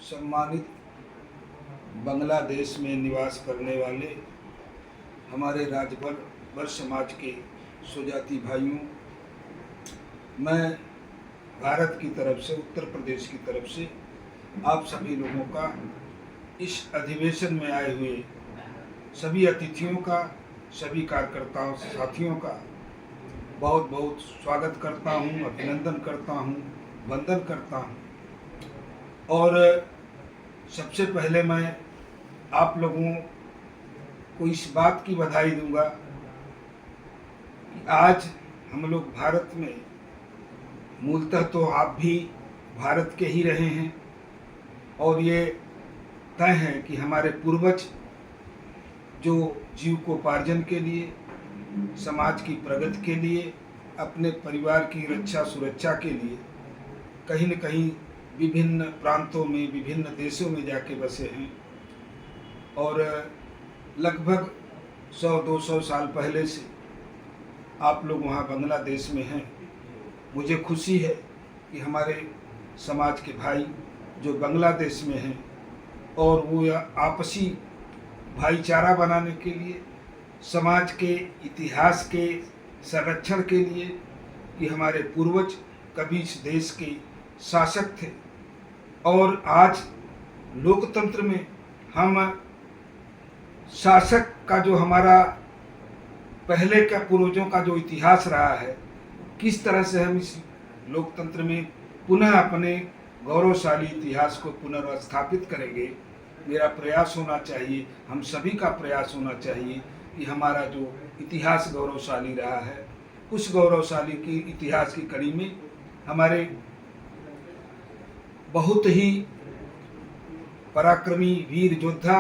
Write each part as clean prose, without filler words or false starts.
सम्मानित बांग्लादेश में निवास करने वाले हमारे राजभर समाज के स्वजाति भाइयों, मैं भारत की तरफ से, उत्तर प्रदेश की तरफ से आप सभी लोगों का इस अधिवेशन में आए हुए सभी अतिथियों का, सभी कार्यकर्ताओं साथियों का बहुत बहुत स्वागत करता हूं, अभिनंदन करता हूं, वंदन करता हूं। और सबसे पहले मैं आप लोगों को इस बात की बधाई दूंगा कि आज हम लोग भारत में, मूलतः तो आप भी भारत के ही रहे हैं और ये तय है कि हमारे पूर्वज जो जीविकोपार्जन के लिए, समाज की प्रगति के लिए, अपने परिवार की रक्षा सुरक्षा के लिए कहीं न कहीं विभिन्न प्रांतों में, विभिन्न देशों में जाके बसे हैं और लगभग 100-200 साल पहले से आप लोग वहाँ बांग्लादेश में हैं। मुझे खुशी है कि हमारे समाज के भाई जो बांग्लादेश में हैं और वो आपसी भाईचारा बनाने के लिए, समाज के इतिहास के संरक्षण के लिए, कि हमारे पूर्वज कभी इस देश के शासक थे और आज लोकतंत्र में हम शासक का जो हमारा पहले का पूर्वजों का जो इतिहास रहा है, किस तरह से हम इस लोकतंत्र में पुनः अपने गौरवशाली इतिहास को पुनर्स्थापित करेंगे। मेरा प्रयास होना चाहिए, हम सभी का प्रयास होना चाहिए कि हमारा जो इतिहास गौरवशाली रहा है, उस गौरवशाली की इतिहास की कड़ी में हमारे बहुत ही पराक्रमी वीर योद्धा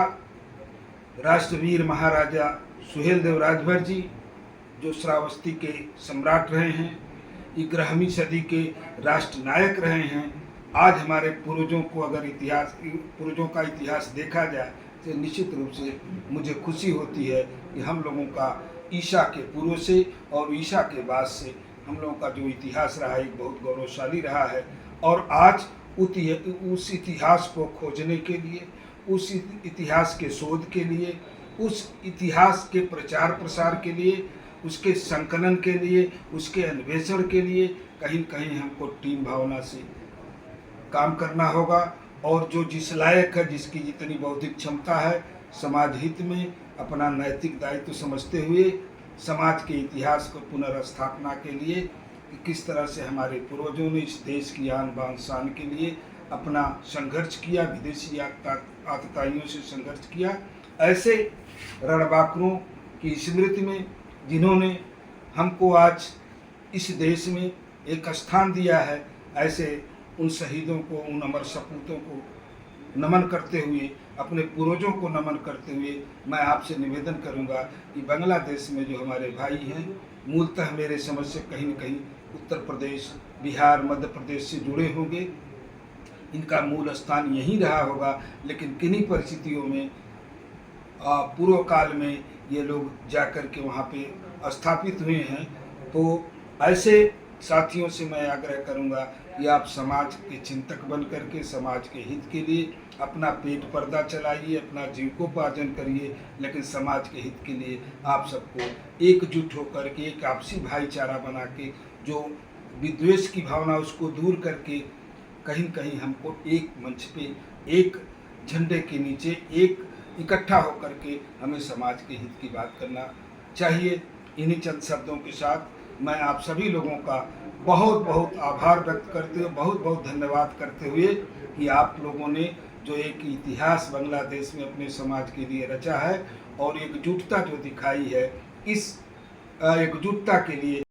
राष्ट्रवीर महाराजा सुहेलदेव राजभर जी, जो श्रावस्ती के सम्राट रहे हैं, 11वीं सदी के राष्ट्र नायक रहे हैं, आज हमारे पूर्वजों को अगर पूर्वजों का इतिहास देखा जाए तो निश्चित रूप से मुझे खुशी होती है कि हम लोगों का ईसा के पूर्व से और ईसा के बाद से हम लोगों का जो इतिहास रहा है एक बहुत गौरवशाली रहा है। और आज उस इतिहास को खोजने के लिए, उस इतिहास के शोध के लिए, उस इतिहास के प्रचार प्रसार के लिए, उसके संकलन के लिए, उसके अन्वेषण के लिए कहीं कहीं हमको टीम भावना से काम करना होगा और जो जिस लायक है, जिसकी जितनी बौद्धिक क्षमता है, समाज हित में अपना नैतिक दायित्व समझते हुए समाज के इतिहास को पुनर्स्थापना के लिए कि किस तरह से हमारे पूर्वजों ने इस देश की आन बान शान के लिए अपना संघर्ष किया, विदेशी आतताइयों से संघर्ष किया, ऐसे रणबांकुरों की स्मृति में जिन्होंने हमको आज इस देश में एक स्थान दिया है, ऐसे उन शहीदों को, उन अमर सपूतों को नमन करते हुए, अपने पूर्वजों को नमन करते हुए मैं आपसे निवेदन करूंगा कि बांग्लादेश में जो हमारे भाई हैं, मूलतः मेरे समझ से कहीं न कहीं उत्तर प्रदेश, बिहार, मध्य प्रदेश से जुड़े होंगे, इनका मूल स्थान यहीं रहा होगा, लेकिन किन्हीं परिस्थितियों में पूर्व काल में ये लोग जाकर के वहाँ पे स्थापित हुए हैं। तो ऐसे साथियों से मैं आग्रह करूंगा कि आप समाज के चिंतक बन करके समाज के हित के लिए अपना पेट पर्दा चलाइए, अपना जीविकोपार्जन करिए, लेकिन समाज के हित के लिए आप सबको एकजुट होकर के, एक आपसी भाईचारा बना के, जो विद्वेष की भावना उसको दूर करके कहीं कहीं हमको एक मंच पे, एक झंडे के नीचे, एक इकट्ठा होकर के हमें समाज के हित की बात करना चाहिए। इन्हीं चंद शब्दों के साथ मैं आप सभी लोगों का बहुत बहुत आभार व्यक्त करते हुए, बहुत बहुत धन्यवाद करते हुए कि आप लोगों ने जो एक इतिहास बांग्लादेश में अपने समाज के लिए रचा है और एकजुटता जो दिखाई है, इस एकजुटता के लिए